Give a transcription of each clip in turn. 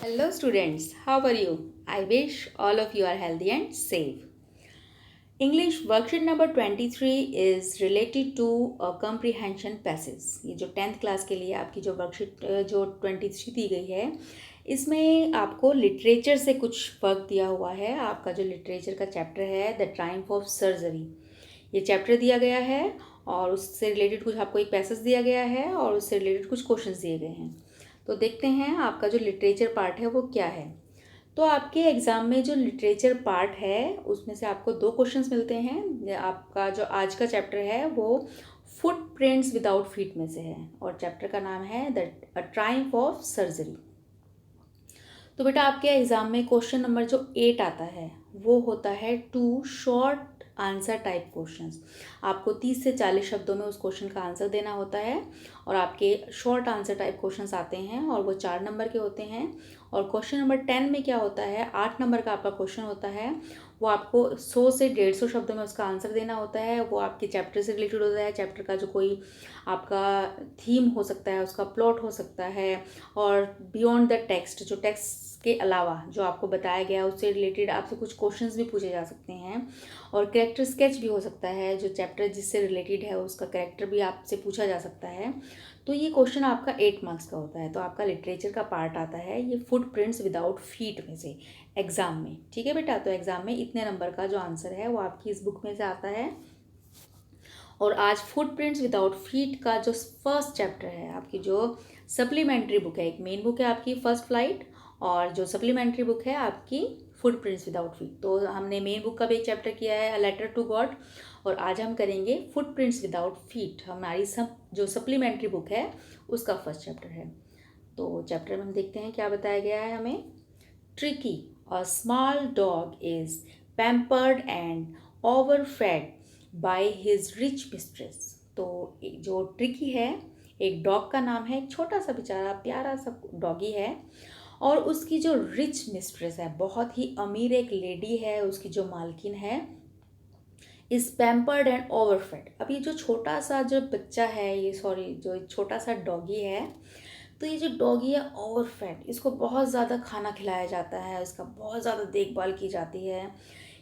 Hello students, how are you? I wish all of you are healthy and safe. English worksheet number 23 is related to a comprehension passage. ये जो 10th class के लिए आपकी जो worksheet जो 23 दी गई है, इसमें आपको लिटरेचर से कुछ वर्क दिया हुआ है. आपका जो लिटरेचर का चैप्टर है द ट्रायम्फ ऑफ सर्जरी, ये चैप्टर दिया गया है और उससे रिलेटेड कुछ आपको एक पैसेज दिया गया है और उससे रिलेटेड कुछ क्वेश्चंस दिए गए हैं. तो देखते हैं आपका जो लिटरेचर पार्ट है वो क्या है. तो आपके एग्ज़ाम में जो लिटरेचर पार्ट है उसमें से आपको दो क्वेश्चंस मिलते हैं. आपका जो आज का चैप्टर है वो फुटप्रिंट्स विदाउट फीट में से है और चैप्टर का नाम है द ट्रायम्फ ऑफ सर्जरी. तो बेटा आपके एग्ज़ाम में क्वेश्चन नंबर जो 8 आता है वो होता है 2 शॉर्ट आंसर टाइप क्वेश्चंस. आपको 30 से 40 शब्दों में उस क्वेश्चन का आंसर देना होता है और आपके शॉर्ट आंसर टाइप क्वेश्चंस आते हैं और वो 4 नंबर के होते हैं. और क्वेश्चन नंबर 10 में क्या होता है, 8 नंबर का आपका क्वेश्चन होता है, वो आपको 100 से 150 शब्दों में उसका आंसर देना होता है. वो आपके चैप्टर से रिलेटेड होता है, चैप्टर का जो कोई आपका थीम हो सकता है, उसका प्लॉट हो सकता है और बियॉन्ड द टेक्स्ट, जो टेक्स्ट के अलावा जो आपको बताया गया उससे रिलेटेड आपसे कुछ क्वेश्चंस भी पूछे जा सकते हैं और कैरेक्टर स्केच भी हो सकता है. जो चैप्टर जिससे रिलेटेड है उसका कैरेक्टर भी आपसे पूछा जा सकता है. तो ये क्वेश्चन आपका 8 मार्क्स का होता है. तो आपका लिटरेचर का पार्ट आता है ये फुटप्रिंट्स विदाउट फीट में से एग्ज़ाम में. ठीक है बेटा, तो एग्ज़ाम में इतने नंबर का जो आंसर है वो आपकी इस बुक में से आता है. और आज फुटप्रिंट्स विदाउट फीट का जो फर्स्ट चैप्टर है, आपकी जो सप्लीमेंट्री बुक है, एक मेन बुक है आपकी फर्स्ट फ्लाइट और जो सप्लीमेंट्री बुक है आपकी फुटप्रिंट्स विदाउट फीट. तो हमने मेन बुक का भी एक चैप्टर किया है अ लेटर टू गॉड और आज हम करेंगे फुटप्रिंट्स विदाउट फीट. हमारी सब जो सप्लीमेंट्री बुक है उसका फर्स्ट चैप्टर है. तो चैप्टर में हम देखते हैं क्या बताया गया है हमें. Tricky, a small dog is pampered and overfed by his rich mistress. तो जो ट्रिकी है, एक डॉग का नाम है, एक छोटा सा बेचारा प्यारा सा डॉगी है और उसकी जो रिच मिस्ट्रेस है, बहुत ही अमीर एक लेडी है, उसकी जो मालकिन है, इज पैम्पर्ड एंड ओवरफेड. अब ये जो छोटा सा जो बच्चा है, ये सॉरी जो छोटा सा डॉगी है, तो ये जो डॉगी है ओवरफेड, इसको बहुत ज़्यादा खाना खिलाया जाता है, इसका बहुत ज़्यादा देखभाल की जाती है.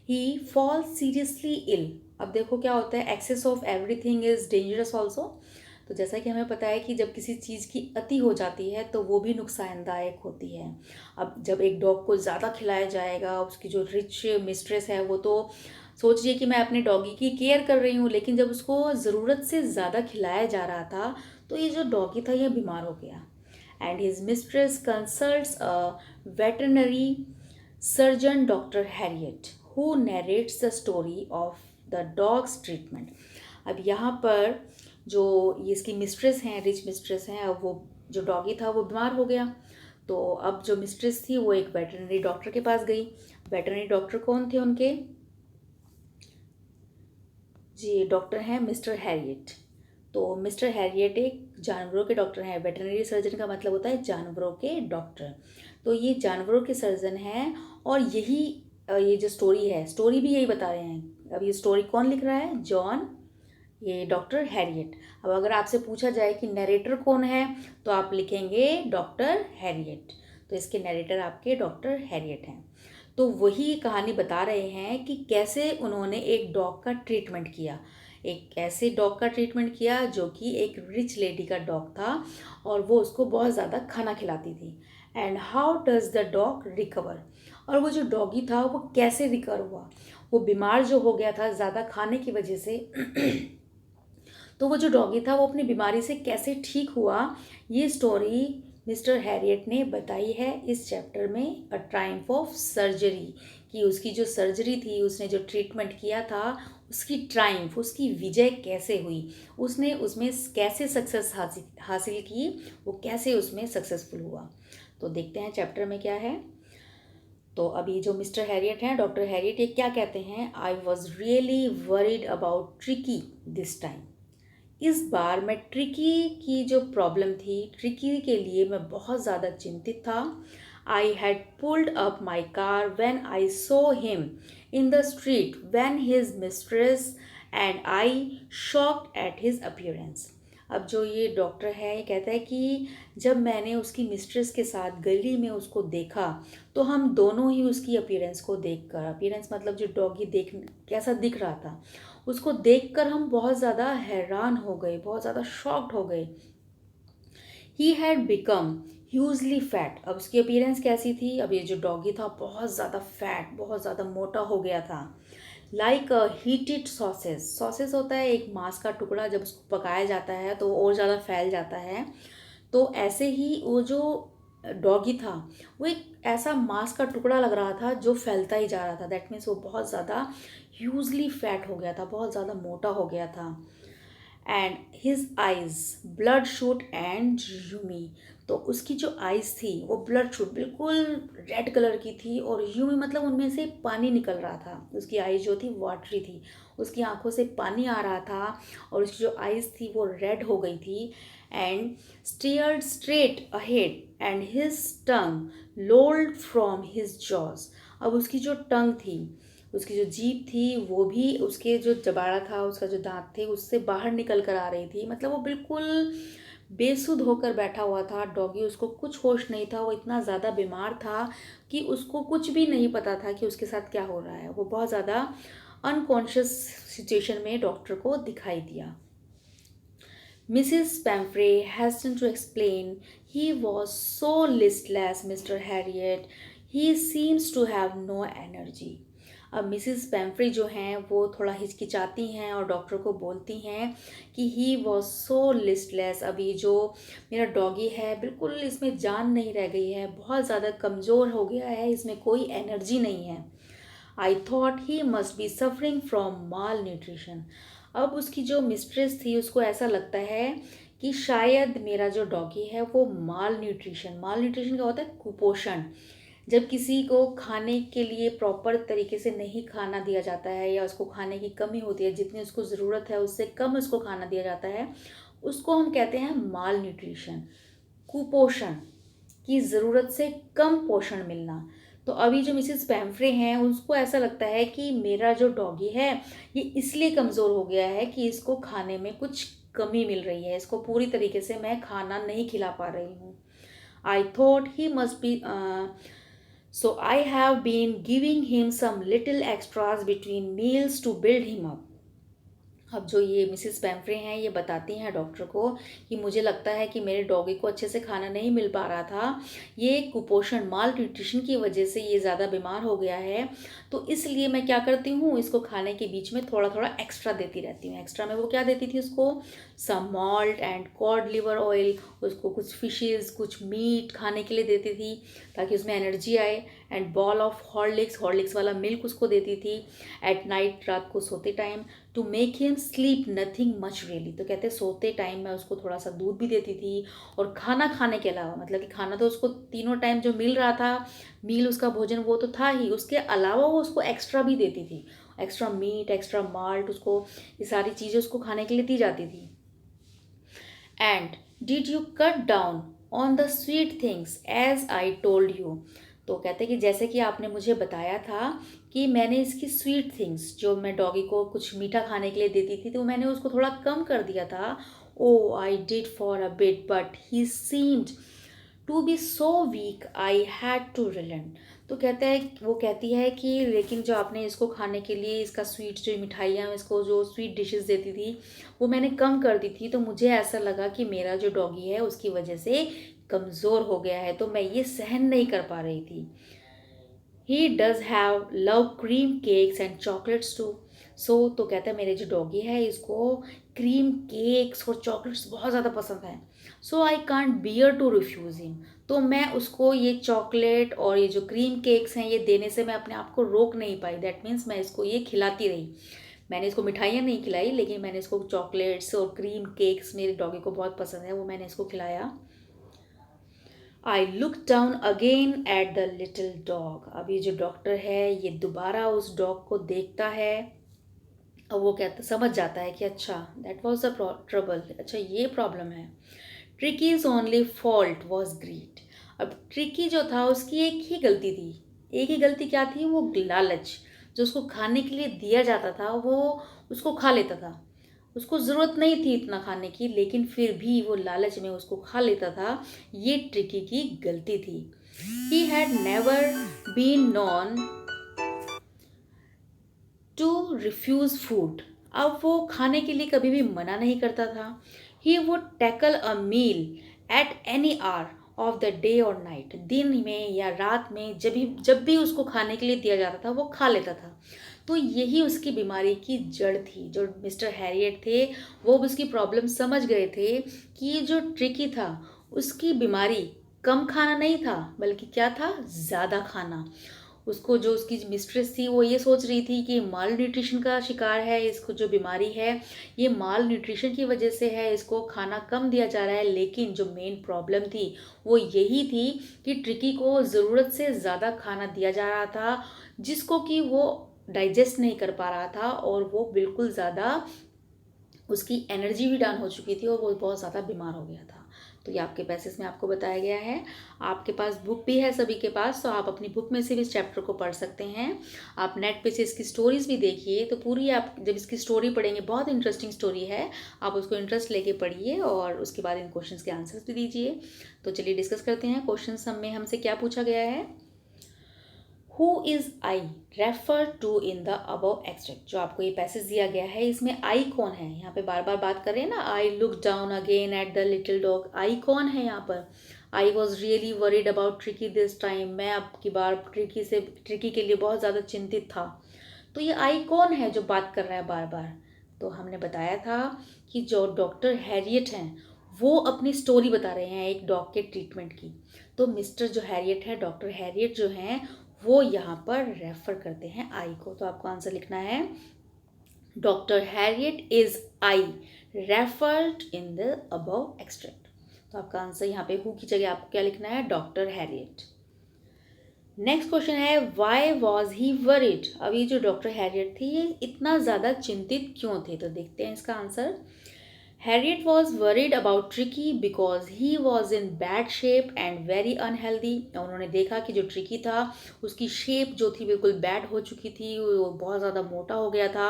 He falls seriously ill. अब देखो क्या होता है, excess of everything is dangerous also. तो जैसा कि हमें पता है कि जब किसी चीज़ की अति हो जाती है तो वो भी नुकसानदायक होती है. अब जब एक डॉग को ज़्यादा खिलाया जाएगा, उसकी जो रिच मिस्ट्रेस है वो तो सोच रही है कि मैं अपने डॉगी की केयर कर रही हूँ, लेकिन जब उसको ज़रूरत से ज़्यादा खिलाया जा रहा था तो ये जो डॉगी था ये बीमार हो गया. And his mistress consults a veterinary surgeon doctor Harriet who narrates the story of the dogs treatment. अब यहाँ पर जो ये इसकी मिस्ट्रेस हैं, रिच मिस्ट्रेस हैं, अब वो जो डॉगी था वो बीमार हो गया. तो अब जो मिस्ट्रेस थी वो एक वेटरनरी डॉक्टर के पास गई. वेटरनरी डॉक्टर कौन थे उनके, जी डॉक्टर हैं मिस्टर हैरियट. तो मिस्टर हैरियट एक जानवरों के डॉक्टर हैं. वेटरनरी सर्जन का मतलब होता है जानवरों के डॉक्टर. तो ये जानवरों के सर्जन हैं और यही ये जो स्टोरी है, स्टोरी भी यही बता रहे हैं. अब ये स्टोरी कौन लिख रहा है, जॉन, ये डॉक्टर हैरियट. अब अगर आपसे पूछा जाए कि नरेटर कौन है तो आप लिखेंगे डॉक्टर हैरियट. तो इसके नरेटर आपके डॉक्टर हैरियट हैं. तो वही कहानी बता रहे हैं कि कैसे उन्होंने एक डॉग का ट्रीटमेंट किया, एक ऐसे डॉग का ट्रीटमेंट किया जो कि एक रिच लेडी का डॉग था और वो उसको बहुत ज़्यादा खाना खिलाती थी. And how does the dog recover, और वो जो डॉगी था वो कैसे रिकवर हुआ, वो बीमार जो हो गया था ज़्यादा खाने की वजह से तो वो जो डॉगी था वो अपनी बीमारी से कैसे ठीक हुआ, ये स्टोरी मिस्टर हैरियट ने बताई है इस चैप्टर में अ ट्रायम्फ ऑफ सर्जरी. कि उसकी जो सर्जरी थी, उसने जो ट्रीटमेंट किया था, उसकी ट्रायम्फ, उसकी विजय कैसे हुई, उसने उसमें कैसे सक्सेस हासिल की, वो कैसे उसमें सक्सेसफुल हुआ. तो देखते हैं चैप्टर में क्या है. तो अभी जो मिस्टर हैरियट हैं, डॉक्टर हैरियट, ये क्या कहते हैं, आई was really worried about Tricky this time. इस बार मैं ट्रिकी की जो प्रॉब्लम थी, ट्रिकी के लिए मैं बहुत ज़्यादा चिंतित था. I had pulled up my car when I saw him in the street when his mistress and I shocked at his appearance. अब जो ये डॉक्टर है ये कहता है कि जब मैंने उसकी मिस्ट्रेस के साथ गली में उसको देखा तो हम दोनों ही उसकी अपीयरेंस को देखकर, अपीयरेंस मतलब जो डॉगी देख कैसा दिख रहा था, उसको देखकर हम बहुत ज़्यादा हैरान हो गए, बहुत ज़्यादा शॉक्ड हो गए। He had become hugely fat. अब उसकी अपीयरेंस कैसी थी, अब ये जो डॉगी था बहुत ज़्यादा फैट, बहुत ज़्यादा मोटा हो गया था। लाइक हीटेड सॉसेस, सॉसेस होता है एक मांस का टुकड़ा, जब उसको पकाया जाता है तो और ज़्यादा फैल जाता है। तो ऐसे ही वो जो डॉगी था वो एक ऐसा मांस का टुकड़ा लग रहा था जो फैलता ही जा रहा था। दैट मीन्स वो बहुत ज़्यादा ह्यूजली फैट हो गया था, बहुत ज़्यादा मोटा हो गया था। And his eyes blood shoot and Yumi, तो उसकी जो आइज थी वो ब्लड शूट बिल्कुल रेड कलर की थी, और यूमी मतलब उनमें से पानी निकल रहा था। उसकी आइज जो थी वाटरी थी, उसकी आंखों से पानी आ रहा था, और उसकी जो आइज थी वो रेड हो गई थी। And stared straight ahead and his tongue lolled from his jaws. अब उसकी जो टंग थी, उसकी जो जीभ थी वो भी उसके जो जबाड़ा था, उसका जो दांत थे उससे बाहर निकल कर आ रही थी। मतलब वो बिल्कुल बेसुध होकर बैठा हुआ था डॉगी, उसको कुछ होश नहीं था। वो इतना ज़्यादा बीमार था कि उसको कुछ भी नहीं पता था कि उसके साथ क्या हो रहा है। वो बहुत ज़्यादा अनकॉन्शियस सिचुएशन में डॉक्टर को दिखाई दिया। Mrs. Pamphray hastened to explain, he was so listless, Mr. Harriet. He seems to have no energy. अब मिसिस पैम्फ्रे जो हैं वो थोड़ा हिचकिचाती हैं और डॉक्टर को बोलती हैं कि ही वॉज सो लिस्टलेस। अभी जो मेरा डॉगी है बिल्कुल इसमें जान नहीं रह गई है, बहुत ज़्यादा कमज़ोर हो गया है, इसमें कोई एनर्जी नहीं है। आई thought he must be suffering from mall nutrition. अब उसकी जो मिस्ट्रेस थी उसको ऐसा लगता है कि शायद मेरा जो डॉगी है वो माल न्यूट्रिशन, माल न्यूट्रिशन क्या होता है, कुपोषण। जब किसी को खाने के लिए प्रॉपर तरीके से नहीं खाना दिया जाता है या उसको खाने की कमी होती है, जितनी उसको ज़रूरत है उससे कम उसको खाना दिया जाता है, उसको हम कहते हैं माल न्यूट्रिशन, कुपोषण, की ज़रूरत से कम पोषण मिलना। तो अभी जो मिसेस पैम्फ्रे हैं उसको ऐसा लगता है कि मेरा जो डॉगी है ये इसलिए कमज़ोर हो गया है कि इसको खाने में कुछ कमी मिल रही है, इसको पूरी तरीके से मैं खाना नहीं खिला पा रही हूँ। I thought he must be so I have been giving him some little extras between meals to build him up. अब जो ये मिसेस पैम्फ्रे हैं ये बताती हैं डॉक्टर को कि मुझे लगता है कि मेरे डॉगी को अच्छे से खाना नहीं मिल पा रहा था, ये कुपोषण माल न्यूट्रिशन की वजह से ये ज़्यादा बीमार हो गया है। तो इसलिए मैं क्या करती हूँ, इसको खाने के बीच में थोड़ा थोड़ा एक्स्ट्रा देती रहती हूँ। एक्स्ट्रा में वो क्या देती थी उसको, some malt and cod liver oil, उसको कुछ फिशेज़ कुछ मीट खाने के लिए देती थी ताकि उसमें एनर्जी आए। And bowl of Horlicks, Horlicks वाला मिल्क उसको देती थी एट नाइट, रात को सोते time, to make him sleep nothing much really. तो कहते सोते टाइम मैं उसको थोड़ा सा दूध भी देती थी, और खाना खाने के अलावा, मतलब कि खाना तो उसको तीनों टाइम जो मिल रहा था, मील उसका भोजन वो तो था ही, उसके अलावा वो उसको एक्स्ट्रा भी देती थी, एक्स्ट्रा मीट एक्स्ट्रा माल्ट, उसको ये सारी चीज़ें उसको खाने के लिए दी जाती थी। And did you cut down on the sweet things as I told you. तो कहते कि जैसे कि आपने मुझे बताया था कि मैंने इसकी स्वीट थिंग्स, जो मैं डॉगी को कुछ मीठा खाने के लिए देती थी, तो मैंने उसको थोड़ा कम कर दिया था। Oh I did for a bit but he seemed to be so weak I had to relent. तो कहता है, वो कहती है कि लेकिन जो आपने इसको खाने के लिए इसका स्वीट जो मिठाइयाँ इसको जो स्वीट डिशेस देती थी वो मैंने कम कर दी थी, तो मुझे ऐसा लगा कि मेरा जो डॉगी है उसकी वजह से कमज़ोर हो गया है, तो मैं ये सहन नहीं कर पा रही थी। He does have love cream cakes and chocolates too. So तो कहता है मेरे जो डॉगी है इसको क्रीम केक्स और चॉकलेट्स बहुत ज़्यादा पसंद है। So I can't bear to refuse him. तो मैं उसको ये चॉकलेट और ये जो क्रीम केक्स हैं ये देने से मैं अपने आप को रोक नहीं पाई। दैट मीन्स मैं इसको ये खिलाती रही। मैंने इसको मिठाइयाँ नहीं खिलाई, लेकिन मैंने इसको चॉकलेट्स और क्रीम केक्स, मेरे डॉगी को बहुत पसंद है, वो मैंने इसको खिलाया। आई look down again at the little dog. अब ये जो डॉक्टर है ये दोबारा उस डॉग को देखता है, और वो कहता समझ जाता है कि अच्छा दैट वॉज द ट्रबल, अच्छा ये प्रॉब्लम है। Tricki's only fault was greed. अब ट्रिकी जो था उसकी एक ही गलती थी, एक ही गलती क्या थी, वो लालच। जो उसको खाने के लिए दिया जाता था वो उसको खा लेता था, उसको ज़रूरत नहीं थी इतना खाने की, लेकिन फिर भी वो लालच में उसको खा लेता था। ये ट्रिकी की गलती थी। He had never been known to refuse food. अब वो खाने के लिए कभी भी मना नहीं करता था। He would tackle a meal at any hour of the day और नाइट। दिन में या रात में जब भी उसको खाने के लिए दिया जाता था वो खा लेता था। तो यही उसकी बीमारी की जड़ थी। जो मिस्टर हैरियट थे वो अब उसकी प्रॉब्लम समझ गए थे कि जो ट्रिकी था उसकी बीमारी कम खाना नहीं था, बल्कि क्या था, ज़्यादा खाना। उसको जो उसकी मिस्ट्रेस थी वो ये सोच रही थी कि माल न्यूट्रिशन का शिकार है, इसको जो बीमारी है ये माल न्यूट्रिशन की वजह से है, इसको खाना कम दिया जा रहा है। लेकिन जो मेन प्रॉब्लम थी वो यही थी कि ट्रिकी को ज़रूरत से ज़्यादा खाना दिया जा रहा था, जिसको कि वो डाइजेस्ट नहीं कर पा रहा था, और वो बिल्कुल ज़्यादा उसकी एनर्जी भी डाउन हो चुकी थी और वो बहुत ज़्यादा बीमार हो गया था। तो ये आपके पैसेज में आपको बताया गया है। आपके पास बुक भी है सभी के पास, तो आप अपनी बुक में से भी इस चैप्टर को पढ़ सकते हैं। आप नेट पे से इसकी स्टोरीज भी देखिए, तो पूरी आप जब इसकी स्टोरी पढ़ेंगे, बहुत इंटरेस्टिंग स्टोरी है, आप उसको इंटरेस्ट लेके पढ़िए और उसके बाद इन क्वेश्चंस के आंसर्स भी दीजिए। तो चलिए डिस्कस करते हैं। क्वेश्चन में हमसे क्या पूछा गया है। Who is I refer to in the above extract. जो आपको ये पैसेज दिया गया है इसमें आई कौन है, यहाँ पे बार बार बात कर रहे हैं ना, I look down again at the little dog. I कौन है यहाँ पर। I was really worried about Tricky this time. मैं अब की बार ट्रिकी के लिए बहुत ज़्यादा चिंतित था। तो ये आई कौन है जो बात कर रहा है बार बार। तो हमने बताया था कि जो डॉक्टर हैरियट हैं वो अपनी स्टोरी बता रहे हैं एक डॉग के ट्रीटमेंट की। तो मिस्टर जो हैरियट है, डॉक्टर हैरियट जो हैं, वो यहाँ पर रेफर करते हैं आई को। तो आपको आंसर लिखना है doctor Harriet is I referred in the above extract. तो आपका आंसर यहाँ पे हु की जगह आपको क्या लिखना है, डॉक्टर हैरियट। नेक्स्ट क्वेश्चन है वाई वॉज ही वरीड। अब ये जो डॉक्टर हैरियट थी ये इतना ज़्यादा चिंतित क्यों थे, तो देखते हैं इसका answer. Harriet was worried about Tricky because he was in bad shape and very unhealthy। उन्होंने देखा कि जो ट्रिकी था उसकी शेप जो थी बिल्कुल बैड हो चुकी थी, वो बहुत ज़्यादा मोटा हो गया था,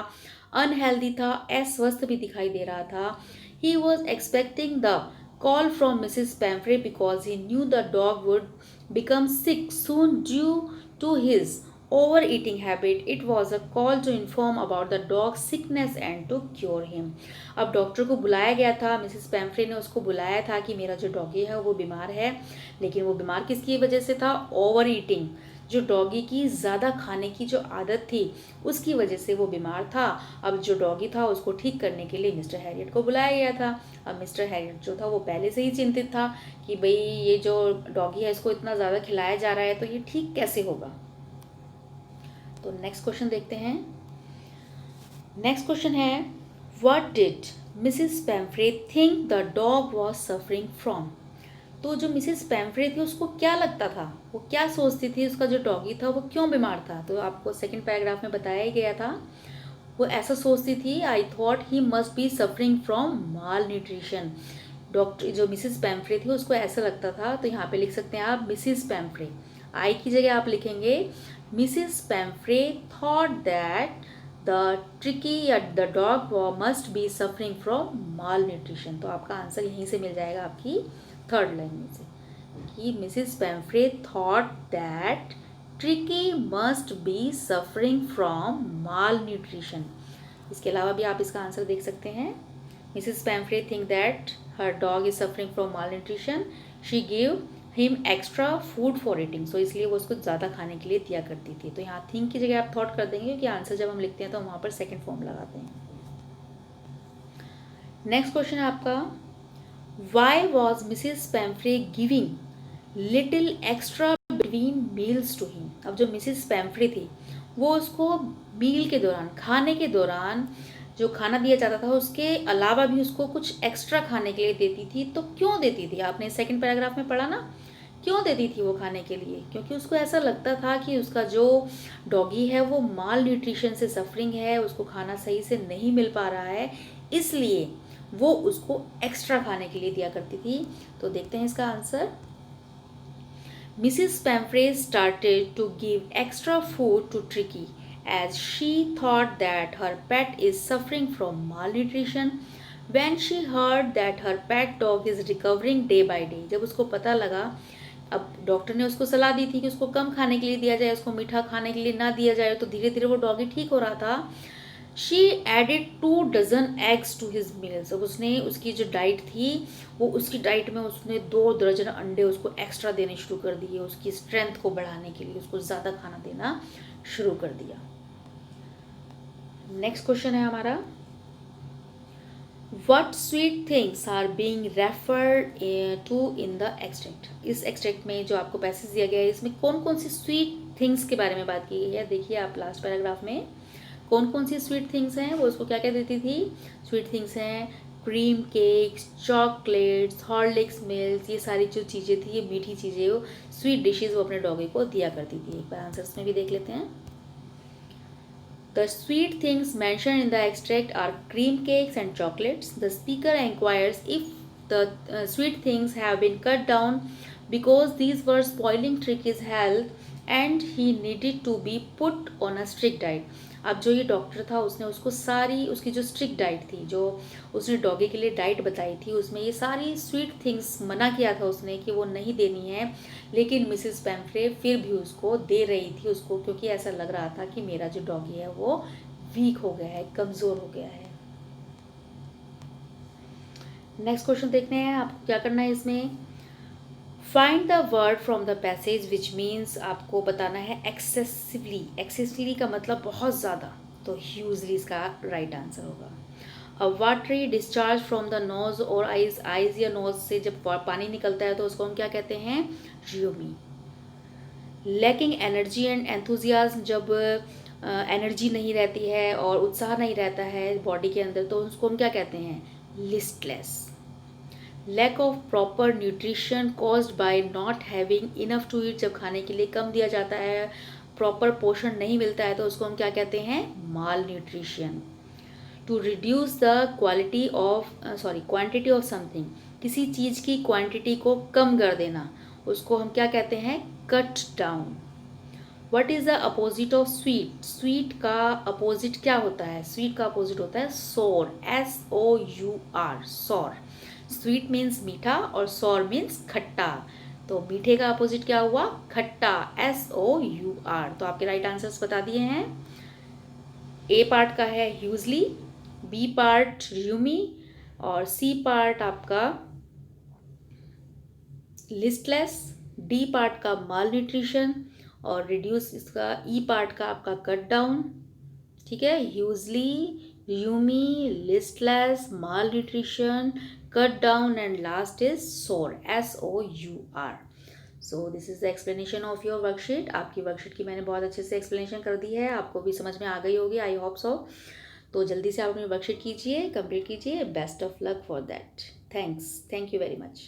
अनहेल्दी था, अस्वस्थ भी दिखाई दे रहा था। He was expecting the call from Mrs. Pamphray because he knew the dog would become sick soon due to his overeating habit. It was a call to inform about the dog's sickness and to cure him। अब doctor को बुलाया गया था, Mrs पैम्फ्रे ने उसको बुलाया था कि मेरा जो डॉगी है वो बीमार है। लेकिन वो बीमार किसकी वजह से था, ओवर ईटिंग। जो डॉगी की ज़्यादा खाने की जो आदत थी उसकी वजह से वो बीमार था। अब जो डॉगी था उसको ठीक करने के लिए मिस्टर हैरियट को बुलाया गया था। अब मिस्टर हैरियट जो था वो पहले से ही चिंतित था कि भाई ये जो डॉगी है इसको इतना ज़्यादा खिलाया जा रहा है तो ये ठीक कैसे होगा। तो नेक्स्ट क्वेश्चन देखते हैं। नेक्स्ट क्वेश्चन है what did Mrs Pomfrey think the dog was suffering from. तो जो मिसेस पैम्फ्रे थी उसको क्या लगता था, वो क्या सोचती थी उसका जो डॉगी था वो क्यों बीमार था। तो आपको सेकंड पैराग्राफ में बताया ही गया था। वो ऐसा सोचती थी, आई thought he must be suffering from mall nutrition. Doctor जो मिसेस पैम्फ्रे थी उसको ऐसा लगता था। तो यहाँ पे लिख सकते हैं आप मिसेस पैम्फ्रे, आई की जगह आप लिखेंगे Mrs Pomfrey thought that the Tricki या the dog must be suffering from malnutrition. तो आपका आंसर यहीं से मिल जाएगा आपकी थर्ड लाइन में से कि Mrs Pomfrey thought that Tricki must be suffering from malnutrition. इसके अलावा भी आप इसका आंसर देख सकते हैं। Mrs Pomfrey think that her dog is suffering from malnutrition, she give him extra food for eating. So इसलिए वो उसको ज़्यादा खाने के लिए दिया करती थी। तो यहाँ थिंक की जगह आप थॉट कर देंगे क्योंकि आंसर जब हम लिखते हैं तो वहाँ पर सेकेंड फॉर्म लगाते हैं। नेक्स्ट क्वेश्चन है आपका why was Mrs Pumphrey giving little extra between meals to him. अब जो मिसेस पैम्फ्रे थी वो उसको मील के दौरान, खाने के दौरान जो खाना दिया जाता था उसके अलावा भी उसको कुछ एक्स्ट्रा खाने के लिए देती थी। तो क्यों देती थी, आपने सेकंड पैराग्राफ में पढ़ा ना, क्यों देती थी वो खाने के लिए, क्योंकि उसको ऐसा लगता था कि उसका जो डॉगी है वो माल न्यूट्रिशन से सफरिंग है, उसको खाना सही से नहीं मिल पा रहा है, इसलिए वो उसको एक्स्ट्रा खाने के लिए दिया करती थी। तो देखते हैं इसका answer. Mrs Pumphrey started to give extra food to Tricki as she thought that her pet is suffering from malnutrition. When she heard that her pet dog is recovering day by day, जब उसको पता लगा, अब doctor ने उसको सलाह दी थी कि उसको कम खाने के लिए दिया जाए, उसको मीठा खाने के लिए ना दिया जाए, तो धीरे धीरे वो डॉगी ठीक हो रहा था. She added 2 dozen eggs to his meals. अब उसने उसकी जो डाइट थी, वो उसकी डाइट में उसने 2 दर्जन अंडे उसको एक्स्ट्रा देने शुरू कर दिए, उसकी स्ट्रेंथ को बढ़ाने के लिए उसको ज़्यादा खाना देना शुरू कर दिया. नेक्स्ट क्वेश्चन है हमारा, What sweet things are being referred to in the extract? इस एक्सट्रैक्ट में जो आपको पैसेज दिया गया है, इसमें कौन कौन सी स्वीट थिंग्स के बारे में बात की गई है. देखिए आप लास्ट पैराग्राफ में कौन कौन सी स्वीट थिंग्स हैं, वो उसको क्या क्या देती थी. स्वीट थिंग्स हैं cream cakes, chocolates, Horlicks milk, ये सारी जो चीज़ें थी, ये मीठी चीज़ें, वो स्वीट डिशेज वो अपने डॉगी को दिया करती थी. एक बार आंसर्स में भी देख लेते हैं. The sweet things mentioned in the extract are cream cakes and chocolates. The speaker inquires if the sweet things have been cut down because these were spoiling Tricky's health and he needed to be put on a strict diet. अब जो ये doctor था उसने उसको सारी उसकी जो strict diet थी, जो उसने डॉगी के लिए डाइट बताई थी, उसमें ये सारी स्वीट थिंग्स मना किया था उसने कि वो नहीं देनी है, लेकिन मिसेस पेम्फ्रे फिर भी उसको दे रही थी उसको, क्योंकि ऐसा लग रहा था कि मेरा जो डॉगी है वो वीक हो गया है, कमज़ोर हो गया है. नेक्स्ट क्वेश्चन देखते हैं आपको क्या करना है इसमें. Find the word from the passage which means, आपको बताना है एक्सेसिवली. एक्सेसिवली का मतलब बहुत ज़्यादा, तो ह्यूजली इसका राइट आंसर होगा. A watery discharge from the nose और आइज. आइज या नोज से जब पानी निकलता है तो उसको हम क्या कहते हैं, रियोमी. लैकिंग एनर्जी एंड एंथुजियाज्म, जब एनर्जी नहीं रहती है और उत्साह नहीं रहता है बॉडी के अंदर, तो उसको हम क्या कहते हैं, listless. Lack of proper nutrition caused by not having enough to eat, जब खाने के लिए कम दिया जाता है, प्रॉपर पोषण नहीं मिलता है, तो उसको हम क्या कहते हैं, malnutrition. To reduce the quantity of something, किसी चीज़ की क्वांटिटी को कम कर देना, उसको हम क्या कहते हैं, cut down. What is the opposite of sweet. Sweet का अपोजिट क्या होता है, स्वीट का अपोजिट होता है सोर, SOUR, सौर. स्वीट मीन्स मीठा और सौर मीन्स खट्टा, तो मीठे का अपोजिट क्या हुआ, खट्टा, SOUR. तो आपके राइट आंसर्स बता दिए हैं. ए पार्ट का है ह्यूजली, बी पार्ट रियूमी और सी पार्ट आपका लिस्टलेस, डी पार्ट का माल न्यूट्रिशन और रिड्यूस इसका ई पार्ट का आपका कट डाउन. ठीक है, hugely, rheumy, listless, malnutrition, cut down and last is sour, SOUR. So this is the explanation of your worksheet. आपकी वर्कशीट की मैंने बहुत अच्छे से एक्सप्लेनेशन कर दी है, आपको भी समझ में आ गई होगी, आई होप सो. तो जल्दी से आप अपनी वर्कशीट कीजिए, कंप्लीट कीजिए. Best of luck for that. Thank you very much.